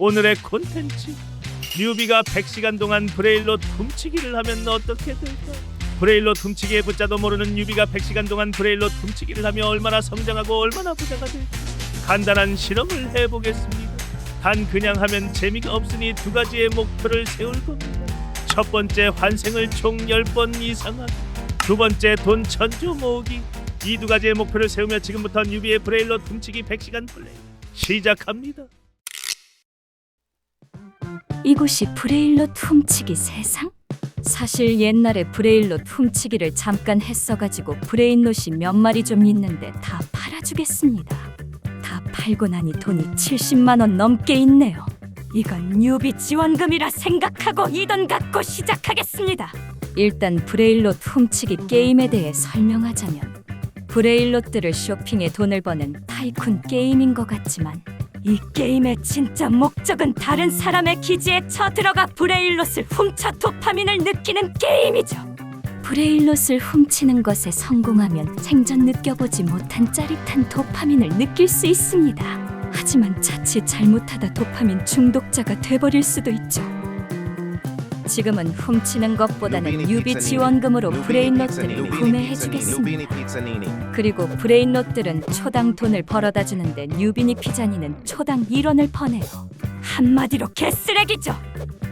오늘의 콘텐츠, 뉴비가 100시간 동안 브레일롯 훔치기를 하면 어떻게 될까? 브레일롯 훔치기에 붙자도 모르는 뉴비가 100시간 동안 브레일롯 훔치기를 하며 얼마나 성장하고 얼마나 부자가 될까? 간단한 실험을 해보겠습니다. 단 그냥 하면 재미가 없으니 두 가지의 목표를 세울 겁니다. 첫 번째, 환생을 총 10번 이상 하기. 두 번째, 돈 1000조 모으기. 이 두 가지의 목표를 세우며 지금부터 뉴비의 브레일롯 훔치기 100시간 플레이 시작합니다. 이곳이 브레일롯 훔치기 세상? 사실 옛날에 브레일롯 훔치기를 잠깐 했어가지고 브레인롯이 몇 마리 좀 있는데 다 팔아주겠습니다. 다 팔고 나니 돈이 70만 원 넘게 있네요. 이건 뉴비 지원금이라 생각하고 이 돈 갖고 시작하겠습니다. 일단 브레일롯 훔치기 게임에 대해 설명하자면, 브레일롯들을 쇼핑해 돈을 버는 타이쿤 게임인 것 같지만 이 게임의 진짜 목적은 다른 사람의 기지에 쳐들어가 브레일롯을 훔쳐 도파민을 느끼는 게임이죠. 브레일롯을 훔치는 것에 성공하면 생전 느껴보지 못한 짜릿한 도파민을 느낄 수 있습니다. 하지만 자칫 잘못하다 도파민 중독자가 돼버릴 수도 있죠. 지금은 훔치는 것보다는 뉴비 지원금으로 브레인롯들을 구매해주겠습니다. 그리고 브레인롯들은 초당 돈을 벌어다 주는데 뉴비니 피자니는 초당 1원을 버네요. 한마디로 개쓰레기죠.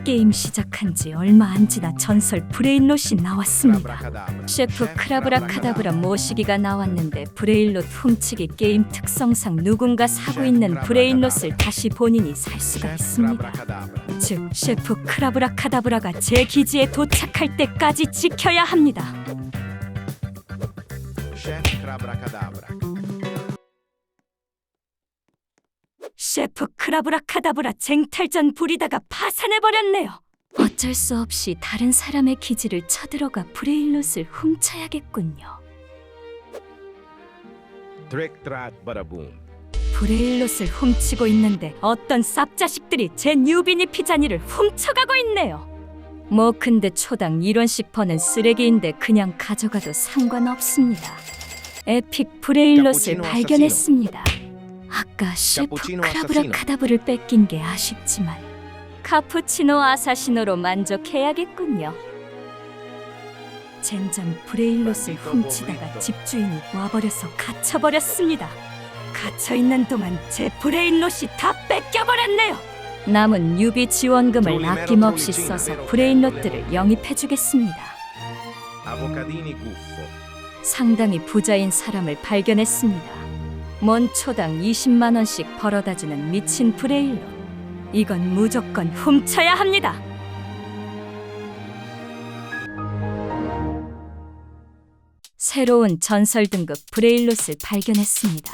게임 시작한 지 얼마 안 지나 전설 브레인롯이 나왔습니다. 셰프 크라브라카다브라 모시기가 나왔는데 브레인롯 훔치기 게임 특성상 누군가 사고 있는 브레인롯을 다시 본인이 살 수가 있습니다. 즉, 셰프 크라브라카다브라가 제 기지에 도착할 때까지 지켜야 합니다. 셰프 크라브라카다브라 쟁탈전 부리다가 파산해버렸네요. 어쩔 수 없이 다른 사람의 기지를 쳐들어가 브레일롯을 훔쳐야겠군요. 브레일롯을 훔치고 있는데 어떤 쌉자식들이 제 뉴비니 피자니를 훔쳐가고 있네요. 뭐 근데 초당 1원씩 버는 쓰레기인데 그냥 가져가도 상관없습니다. 에픽 브레일롯을 발견했습니다. 아까 셰프 크라브라카다브를 뺏긴 게 아쉽지만 카푸치노 아사시노로 만족해야겠군요. 젠장 브레일롯을 훔치다가 집주인이 와버려서 갇혀버렸습니다. 갇혀있는 동안 제 브레인롯이 다 뺏겨버렸네요. 남은 뉴비 지원금을 아낌없이 써서 브레인롯들을 영입해주겠습니다. 상당히 부자인 사람을 발견했습니다. 먼 초당 20만 원씩 벌어다주는 미친 브레일롯. 이건 무조건 훔쳐야 합니다. 새로운 전설 등급 브레일롯을 발견했습니다.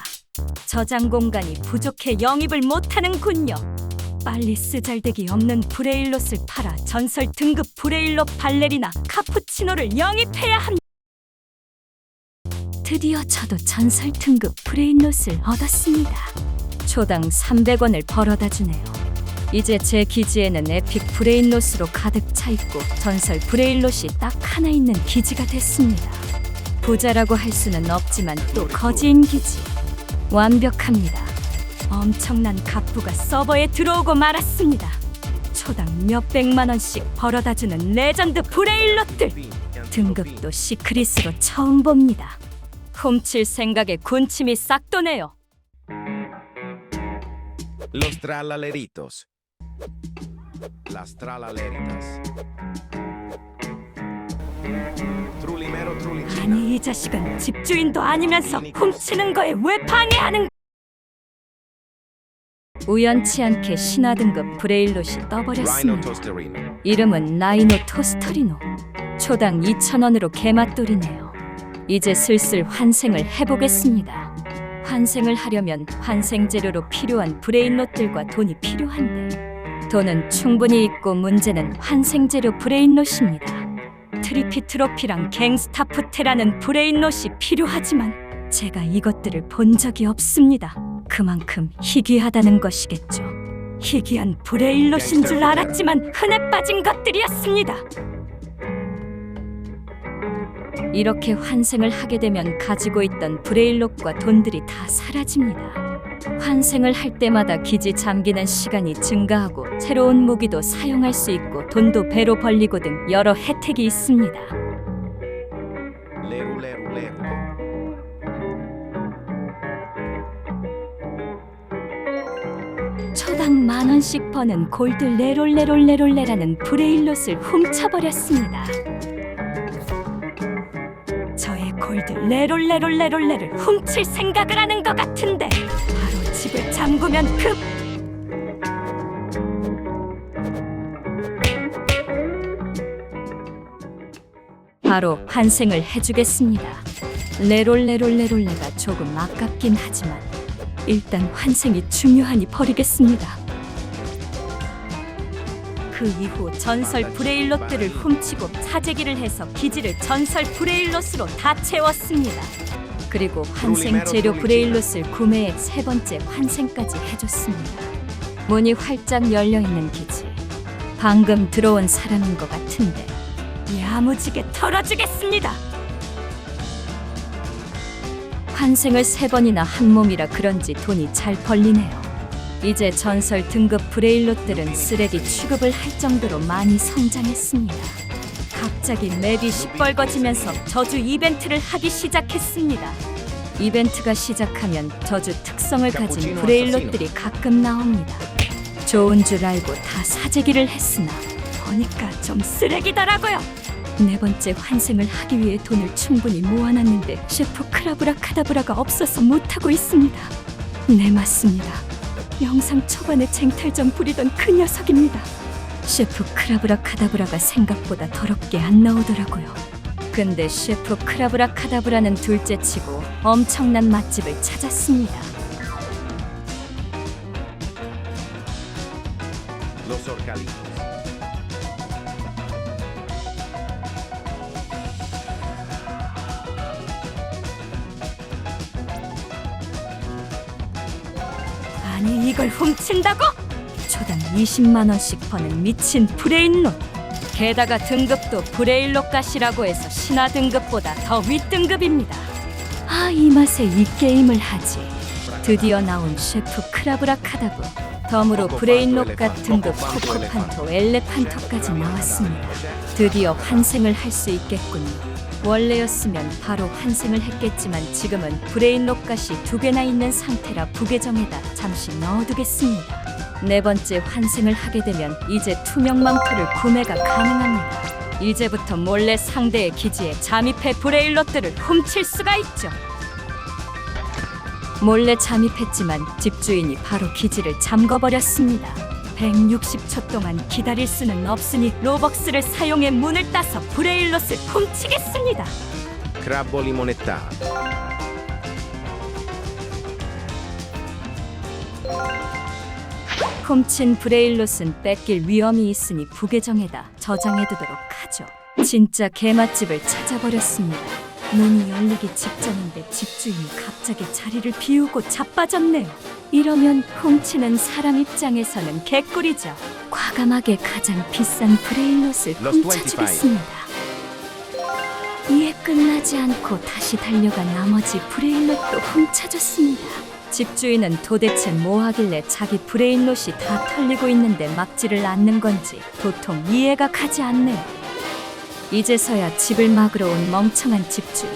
저장 공간이 부족해 영입을 못하는군요. 빨리 쓰잘데기 없는 브레일롯을 팔아 전설 등급 브레일롯 발레리나 카푸치노를 영입해야 합니다. 드디어 저도 전설 등급 브레인롯을 얻었습니다. 초당 300원을 벌어다 주네요. 이제 제 기지에는 에픽 브레인롯으로 가득 차있고 전설 브레인롯이 딱 하나 있는 기지가 됐습니다. 부자라고 할 수는 없지만 또 거지인 기지. 완벽합니다. 엄청난 갑부가 서버에 들어오고 말았습니다. 초당 몇백만 원씩 벌어다 주는 레전드 브레인롯들. 등급도 시크릿으로 처음 봅니다. 훔칠 생각에 군침이 싹 도네요. Los tralaleritos. Las tralaleritas. Trulimero trulicina. 아니, 이 자식은 집주인도 아니면서 훔치는 거에 왜 방해하는? 우연치 않게 신화 등급 브레일롯이 Rhino 떠버렸습니다. Tosterino. 이름은 라이노 토스터리노. 초당 2,000원으로 개맛돌이네요. 이제 슬슬 환생을 해보겠습니다. 환생을 하려면 환생 재료로 필요한 브레인롯들과 돈이 필요한데 돈은 충분히 있고 문제는 환생 재료 브레인롯입니다. 트리피 트로피랑 갱스타프테라는 브레인롯이 필요하지만 제가 이것들을 본 적이 없습니다. 그만큼 희귀하다는 것이겠죠. 희귀한 브레인롯인 줄 알았지만 흔해 빠진 것들이었습니다. 이렇게 환생을 하게 되면 가지고 있던 브레일롯과 돈들이 다 사라집니다. 환생을 할 때마다 기지 잠기는 시간이 증가하고 새로운 무기도 사용할 수 있고 돈도 배로 벌리고 등 여러 혜택이 있습니다. Leru leru leru. 초당 10,000원씩 버는 골드 레롤레롤레롤레라는 브레일롯을 훔쳐버렸습니다. 저의 골드 레롤레롤레롤레를 훔칠 생각을 하는 것 같은데 바로 집을 잠그면 급! 바로 환생을 해주겠습니다. 레롤레롤레롤레가 조금 아깝긴 하지만 일단 환생이 중요하니 버리겠습니다. 그 이후 전설 브레일롯들을 훔치고 사재기를 해서 기지를 전설 브레일롯으로 다 채웠습니다. 그리고 환생 재료 브레일롯을 구매해 세 번째 환생까지 해줬습니다. 문이 활짝 열려있는 기지. 방금 들어온 사람인 것 같은데 야무지게 털어주겠습니다. 환생을 3번이나 한 몸이라 그런지 돈이 잘 벌리네요. 이제 전설 등급 브레일롯들은 쓰레기 취급을 할 정도로 많이 성장했습니다. 갑자기 맵이 시뻘거지면서 저주 이벤트를 하기 시작했습니다. 이벤트가 시작하면 저주 특성을 가진 브레일롯들이 가끔 나옵니다. 좋은 줄 알고 다 사재기를 했으나 보니까 좀 쓰레기더라고요. 4번째 환생을 하기 위해 돈을 충분히 모아놨는데 셰프 크라브라 카다브라가 없어서 못하고 있습니다. 네, 맞습니다. 영상 초반에 쟁탈전 부리던 그 녀석입니다. 셰프 크라브라 카다브라가 생각보다 더럽게 안 나오더라고요. 근데 셰프 크라브라 카다브라는 둘째치고 엄청난 맛집을 찾았습니다. Los horcalitos. 아니 이걸 훔친다고? 초당 20만 원씩 버는 미친 브레인롯. 게다가 등급도 브레일롯 갓이라고 해서 신화 등급보다 더 윗등급입니다. 아, 이 맛에 이 게임을 하지. 드디어 나온 셰프 크라브라 카다브. 덤으로 브레인롯 갓 등급 코코판토 엘레판토까지 나왔습니다. 드디어 환생을 할 수 있겠군요. 원래였으면 바로 환생을 했겠지만 지금은 브레인롯 갓이 2개나 있는 상태라 부계정에다 잠시 넣어두겠습니다. 4번째 환생을 하게 되면 이제 투명 망토를 구매가 가능합니다. 이제부터 몰래 상대의 기지에 잠입해 브레일롯들을 훔칠 수가 있죠. 몰래 잠입했지만 집주인이 바로 기지를 잠궈버렸습니다. 160초 동안 기다릴 수는 없으니 로벅스를 사용해 문을 따서 브레일롯을 훔치겠습니다. Crabbo limonetta. 훔친 브레일롯은 뺏길 위험이 있으니 부계정에다 저장해두도록 하죠. 진짜 개맛집을 찾아버렸습니다. 문이 열리기 직전인데 집주인이 갑자기 자리를 비우고 자빠졌네요. 이러면 훔치는 사람 입장에서는 개꿀이죠. 과감하게 가장 비싼 브레일롯을 훔쳐주겠습니다. 이에 끝나지 않고 다시 달려간 나머지 브레일롯도 훔쳐줬습니다. 집주인은 도대체 뭐 하길래 자기 브레인롯이 다 털리고 있는데 막지를 않는 건지 도통 이해가 가지 않네요. 이제서야 집을 막으러 온 멍청한 집주인.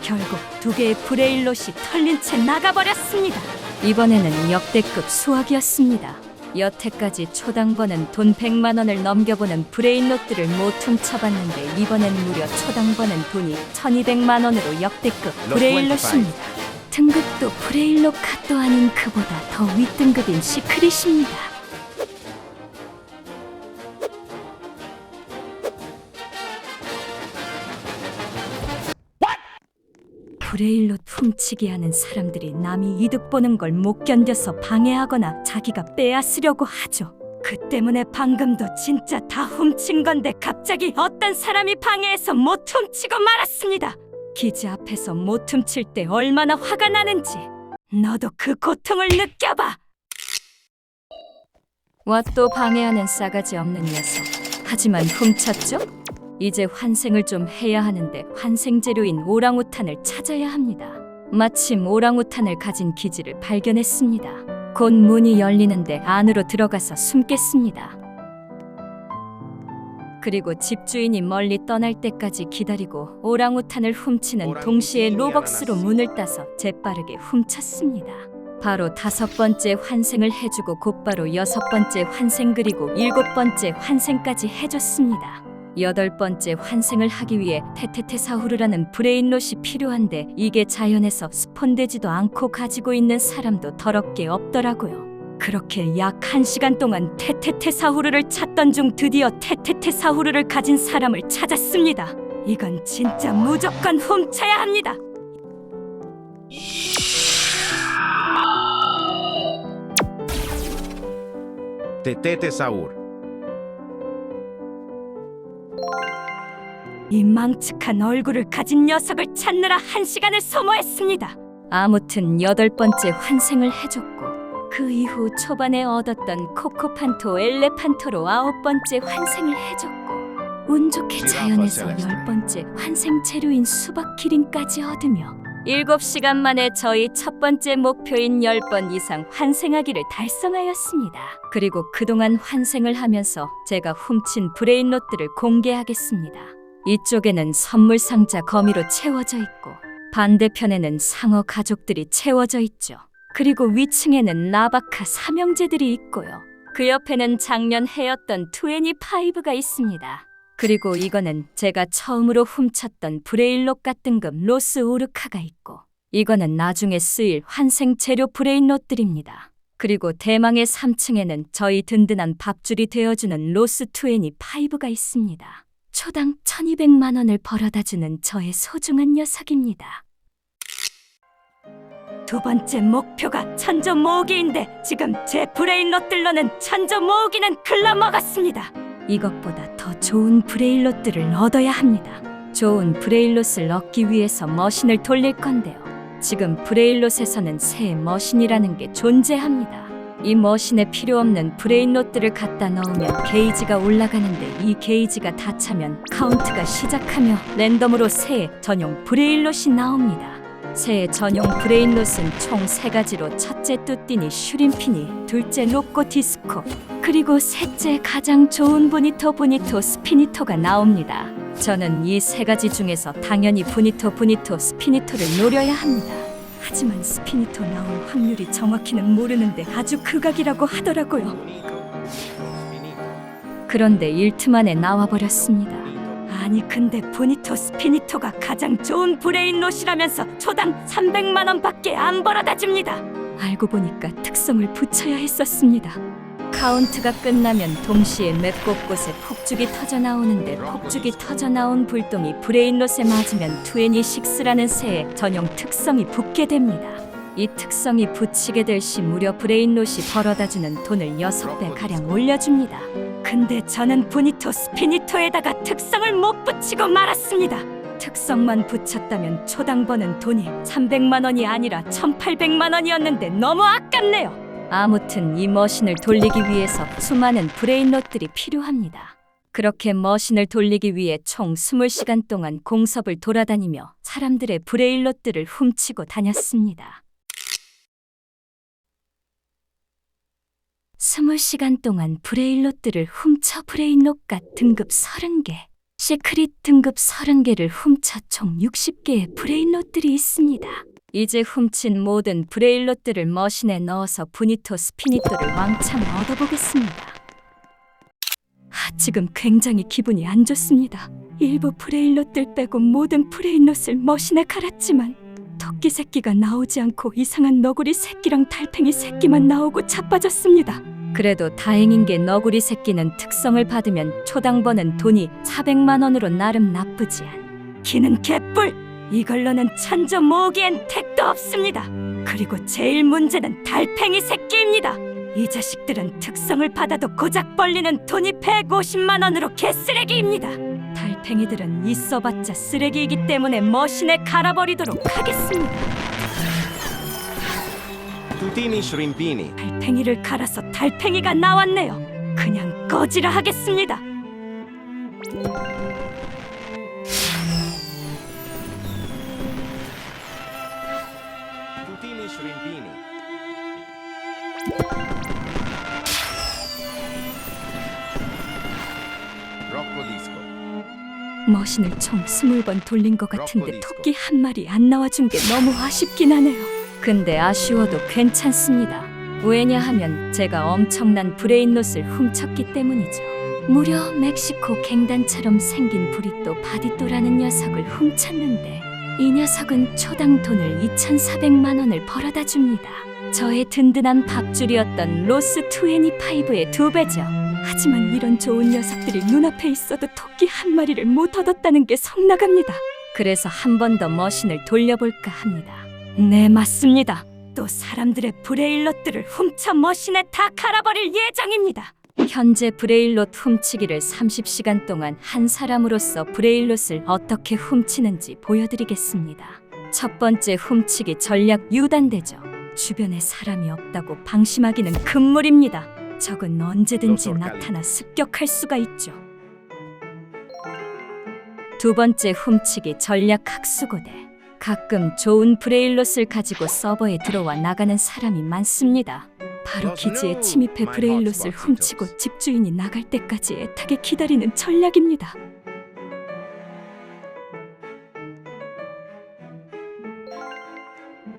결국 2개의 브레일롯이 털린 채 나가버렸습니다. 이번에는 역대급 수확이었습니다. 여태까지 초당 버는 돈 100만 원을 넘겨보는 브레인롯들을 못 훔쳐봤는데 이번엔 무려 초당 버는 돈이 1200만 원으로 역대급 브레일롯입니다. 등급도 브레일롯 갓도 아닌 그보다 더 윗등급인 시크릿입니다. 브레일롯 훔치기 하는 사람들이 남이 이득 보는 걸 못 견뎌서 방해하거나 자기가 빼앗으려고 하죠. 그 때문에 방금도 진짜 다 훔친 건데 갑자기 어떤 사람이 방해해서 못 훔치고 말았습니다. 기지 앞에서 못 훔칠 때 얼마나 화가 나는지 너도 그 고통을 느껴봐. 와, 또 방해하는 싸가지 없는 녀석. 하지만 훔쳤죠? 이제 환생을 좀 해야 하는데 환생 재료인 오랑우탄을 찾아야 합니다. 마침 오랑우탄을 가진 기지를 발견했습니다. 곧 문이 열리는데 안으로 들어가서 숨겠습니다. 그리고 집주인이 멀리 떠날 때까지 기다리고 오랑우탄을 훔치는 동시에 로벅스로 문을 따서 재빠르게 훔쳤습니다. 바로 5번째 환생을 해주고 곧바로 6번째 환생 그리고 7번째 환생까지 해줬습니다. 8번째 환생을 하기 위해 테테테사후르라는 브레인롯이 필요한데 이게 자연에서 스폰되지도 않고 가지고 있는 사람도 더럽게 없더라고요. 그렇게 약 1시간 동안 테테테사후르를 찾던 중 드디어 테테테사후르를 가진 사람을 찾았습니다. 이건 진짜 무조건 훔쳐야 합니다. Tetetesaur. 이 망측한 얼굴을 가진 녀석을 찾느라 1시간을 소모했습니다. 아무튼 8번째 환생을 해줬고 그 이후 초반에 얻었던 코코판토 엘레판토로 9번째 환생을 해줬고 운 좋게 자연에서 10번째 환생 재료인 수박 기린까지 얻으며 7시간 만에 저희 첫 번째 목표인 10번 이상 환생하기를 달성하였습니다. 그리고 그동안 환생을 하면서 제가 훔친 브레인롯들을 공개하겠습니다. 이쪽에는 선물 상자 거미로 채워져 있고 반대편에는 상어 가족들이 채워져 있죠. 그리고 위층에는 나바카 삼형제들이 있고요. 그 옆에는 작년 해였던 25가 있습니다. 그리고 이거는 제가 처음으로 훔쳤던 브레일롯 같등급 로스 우르카가 있고 이거는 나중에 쓰일 환생 재료 브레인롯들입니다. 그리고 대망의 3층에는 저희 든든한 밥줄이 되어주는 로스 25가 있습니다. 초당 1200만 원을 벌어다주는 저의 소중한 녀석입니다. 두 번째 목표가 천조 모으기인데 지금 제 브레인롯들로는 천조 모으기는 글러먹었습니다. 이것보다 더 좋은 브레인롯들을 얻어야 합니다. 좋은 브레인롯을 얻기 위해서 머신을 돌릴 건데요. 지금 브레인롯에서는 새 머신이라는 게 존재합니다. 이 머신에 필요 없는 브레인롯들을 갖다 넣으면 게이지가 올라가는데 이 게이지가 다 차면 카운트가 시작하며 랜덤으로 새 전용 브레인롯이 나옵니다. 새 전용 브레인롯은 총 3가지로 첫째 뚜띠니 슈림피니, 둘째 로꼬 디스코, 그리고 셋째 가장 좋은 보니토 스피니토가 나옵니다. 저는 이 3가지 중에서 당연히 보니토 스피니토를 노려야 합니다. 하지만 스피니토 나올 확률이 정확히는 모르는데 아주 극악이라고 하더라고요. 그런데 1트 만에 나와버렸습니다. 아니 근데 보니토 스피니토가 가장 좋은 브레인롯이라면서 초당 300만 원밖에 안 벌어다 줍니다. 알고 보니까 특성을 붙여야 했었습니다. 카운트가 끝나면 동시에 맵 곳곳에 폭죽이 터져 나오는데 폭죽이 터져 나온 불똥이 브레인롯에 맞으면 26라는 새의 전용 특성이 붙게 됩니다. 이 특성이 붙이게 될 시 무려 브레인롯이 벌어다주는 돈을 6배 가량 올려줍니다. 근데 저는 보니토 스피니토에다가 특성을 못 붙이고 말았습니다. 특성만 붙였다면 초당 버는 돈이 300만 원이 아니라 1800만 원이었는데 너무 아깝네요. 아무튼 이 머신을 돌리기 위해서 수많은 브레인롯들이 필요합니다. 그렇게 머신을 돌리기 위해 총 20시간 동안 공섭을 돌아다니며 사람들의 브레인롯들을 훔치고 다녔습니다. 20시간 동안 브레인롯들을 훔쳐 브레인롯과 등급 30개, 시크릿 등급 30개를 훔쳐 총 60개의 브레인롯들이 있습니다. 이제 훔친 모든 브레인롯들을 머신에 넣어서 보니토 스피니토를 왕창 얻어보겠습니다. 지금 굉장히 기분이 안 좋습니다. 일부 브레인롯들 빼고 모든 브레인롯을 머신에 갈았지만 토끼 새끼가 나오지 않고 이상한 너구리 새끼랑 달팽이 새끼만 나오고 자빠졌습니다. 그래도 다행인 게 너구리 새끼는 특성을 받으면 초당 버는 돈이 400만 원으로 나름 나쁘지 않. 기는 개뿔! 이걸로는 천조 모으기엔 택도 없습니다. 그리고 제일 문제는 달팽이 새끼입니다. 이 자식들은 특성을 받아도 고작 벌리는 돈이 150만 원으로 개쓰레기입니다. 달팽이들은 있어봤자 쓰레기이기 때문에 머신에 갈아버리도록 하겠습니다. Tutini shrimpini. 달팽이를 갈아서 달팽이가 나왔네요. 그냥 꺼지라 하겠습니다. 머신을 총 20번 돌린 것 같은데 토끼 한 마리 안 나와준 게 너무 아쉽긴 하네요. 근데 아쉬워도 괜찮습니다. 왜냐하면 제가 엄청난 브레인롯을 훔쳤기 때문이죠. 무려 멕시코 갱단처럼 생긴 브리또 바디또라는 녀석을 훔쳤는데 이 녀석은 초당 돈을 2,400만 원을 벌어다 줍니다. 저의 든든한 밥줄이었던 로스 25의 2배죠. 하지만 이런 좋은 녀석들이 눈앞에 있어도 토끼 한 마리를 못 얻었다는 게 성나갑니다. 그래서 한 번 더 머신을 돌려볼까 합니다. 네, 맞습니다. 또 사람들의 브레일롯들을 훔쳐 머신에 다 갈아버릴 예정입니다. 현재 브레일롯 훔치기를 30시간 동안 한 사람으로서 브레일롯을 어떻게 훔치는지 보여드리겠습니다. 첫 번째 훔치기 전략 유단대죠. 주변에 사람이 없다고 방심하기는 금물입니다. 적은 언제든지 나타나 습격할 수가 있죠. 두 번째 훔치기 전략 학수고대. 가끔 좋은 브레일롯을 가지고 서버에 들어와 나가는 사람이 많습니다. 바로 기지에 침입해 브레일롯을 훔치고 집주인이 나갈 때까지 애타게 기다리는 전략입니다.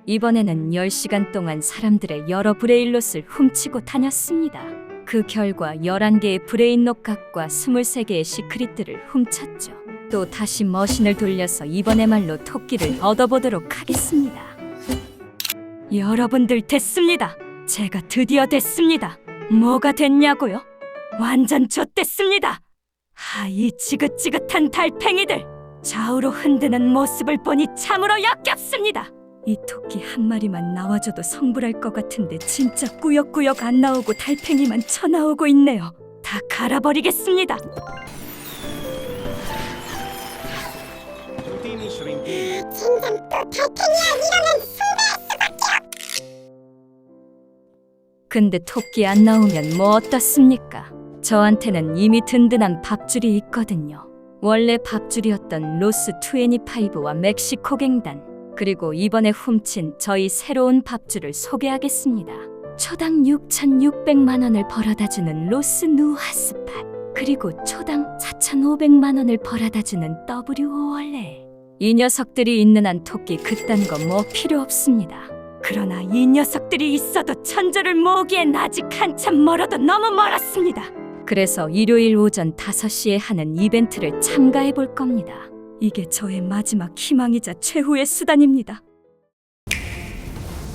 이번에는 10시간 동안 사람들의 여러 브레일롯을 훔치고 다녔습니다. 그 결과 11개의 브레인롯 각과 23개의 시크릿들을 훔쳤죠. 또 다시 머신을 돌려서 이번에말로 토끼를 얻어보도록 하겠습니다. 여러분들 됐습니다. 제가 드디어 됐습니다. 뭐가 됐냐고요? 완전 좆됐습니다. 이 지긋지긋한 달팽이들! 좌우로 흔드는 모습을 보니 참으로 역겹습니다. 이 토끼 한 마리만 나와줘도 성불할 것 같은데 진짜 꾸역꾸역 안 나오고 달팽이만 쳐나오고 있네요. 다 갈아버리겠습니다. Tutini shrimpini. 근데 토끼 안 나오면 뭐 어떻습니까? 저한테는 이미 든든한 밥줄이 있거든요. 원래 밥줄이었던 로스 25와 멕시코 갱단, 그리고 이번에 훔친 저희 새로운 밥줄을 소개하겠습니다. 초당 6,600만 원을 벌어다주는 로스 누하스팟, 그리고 초당 4,500만 원을 벌어다주는 WOR레. 이 녀석들이 있는 한 토끼 그딴 거 뭐 필요 없습니다. 그러나 이 녀석들이 있어도 천조를 모으기엔 아직 한참 멀어도 너무 멀었습니다. 그래서 일요일 오전 5시에 하는 이벤트를 참가해 볼 겁니다. 이게 저의 마지막 희망이자 최후의 수단입니다.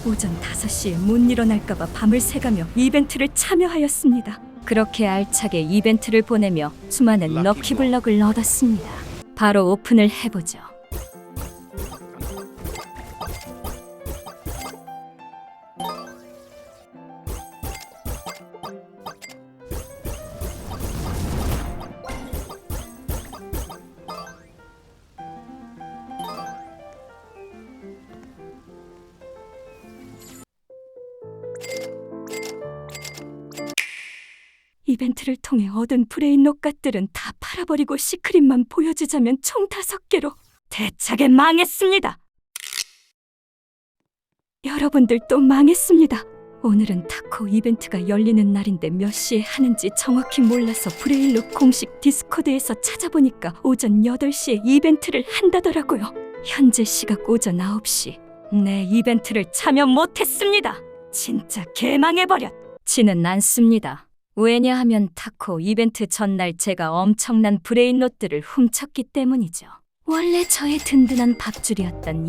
오전 5시에 못 일어날까봐 밤을 새가며 이벤트를 참여하였습니다. 그렇게 알차게 이벤트를 보내며 수많은 럭키블럭을 얻었습니다. 바로 오픈을 해보죠. 이벤트를 통해 얻은 브레인롯 갓들은 다 팔아버리고 시크릿만 보여주자면 총 5개로 대차게 망했습니다. 여러분들 또 망했습니다. 오늘은 타코 이벤트가 열리는 날인데 몇 시에 하는지 정확히 몰라서 브레인롯 공식 디스코드에서 찾아보니까 오전 8시에 이벤트를 한다더라고요. 현재 시각 오전 9시. 네, 이벤트를 참여 못했습니다. 진짜 개망해버렸지는 않습니다. 왜냐하면 타코 이벤트 전날 제가 엄청난 브레인롯들을 훔쳤기 때문이죠. 원래 저의 든든한 밥줄이었던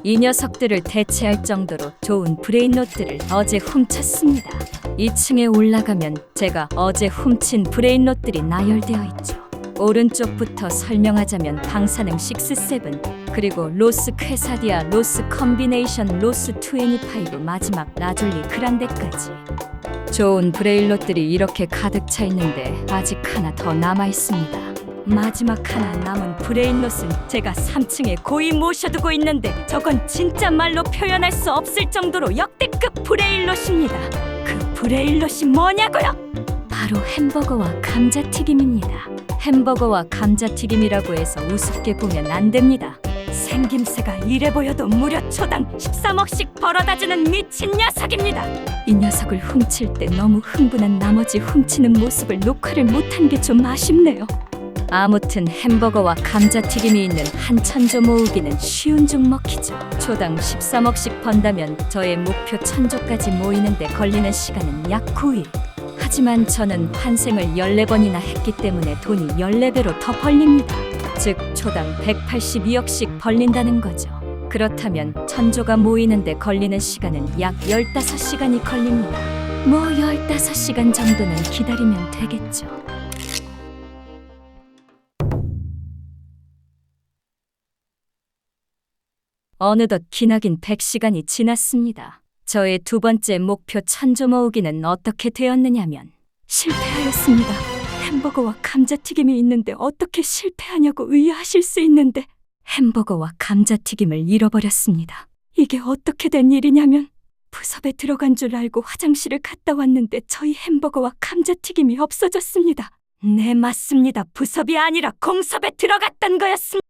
이 녀석들을 대체할 정도로 좋은 브레인롯들을 어제 훔쳤습니다. 2층에 올라가면 제가 어제 훔친 브레인롯들이 나열되어 있죠. 오른쪽부터 설명하자면 방사능 6-7, 그리고 로스 퀘사디아, 로스 컴비네이션, 로스 25, 마지막 라졸리 그란데까지. 좋은 브레일롯들이 이렇게 가득 차 있는데 아직 하나 더 남아 있습니다. 마지막 하나 남은 브레인롯은 제가 3층에 고이 모셔두고 있는데 저건 진짜 말로 표현할 수 없을 정도로 역대급 브레일롯입니다. 그 브레일롯이 뭐냐고요? 바로 햄버거와 감자튀김입니다. 햄버거와 감자튀김이라고 해서 우습게 보면 안 됩니다. 생김새가 이래 보여도 무려 초당 13억씩 벌어다주는 미친 녀석입니다. 이 녀석을 훔칠 때 너무 흥분한 나머지 훔치는 모습을 녹화를 못한 게 좀 아쉽네요. 아무튼 햄버거와 감자튀김이 있는 한 천조 모으기는 쉬운 중 먹히죠. 초당 13억씩 번다면 저의 목표 천조까지 모이는데 걸리는 시간은 약 9일. 하지만 저는 환생을 14번이나 했기 때문에 돈이 14배로 더 벌립니다. 즉 초당 182억씩 벌린다는 거죠. 그렇다면 천조가 모이는데 걸리는 시간은 약 15시간이 걸립니다. 뭐 15시간 정도는 기다리면 되겠죠. 어느덧 기나긴 100시간이 지났습니다. 저의 두 번째 목표 천조 모으기는 어떻게 되었느냐면 실패하였습니다. 햄버거와 감자튀김이 있는데 어떻게 실패하냐고 의아하실 수 있는데 햄버거와 감자튀김을 잃어버렸습니다. 이게 어떻게 된 일이냐면 부섭에 들어간 줄 알고 화장실을 갔다 왔는데 저희 햄버거와 감자튀김이 없어졌습니다. 네, 맞습니다. 부섭이 아니라 공섭에 들어갔던 거였습니다.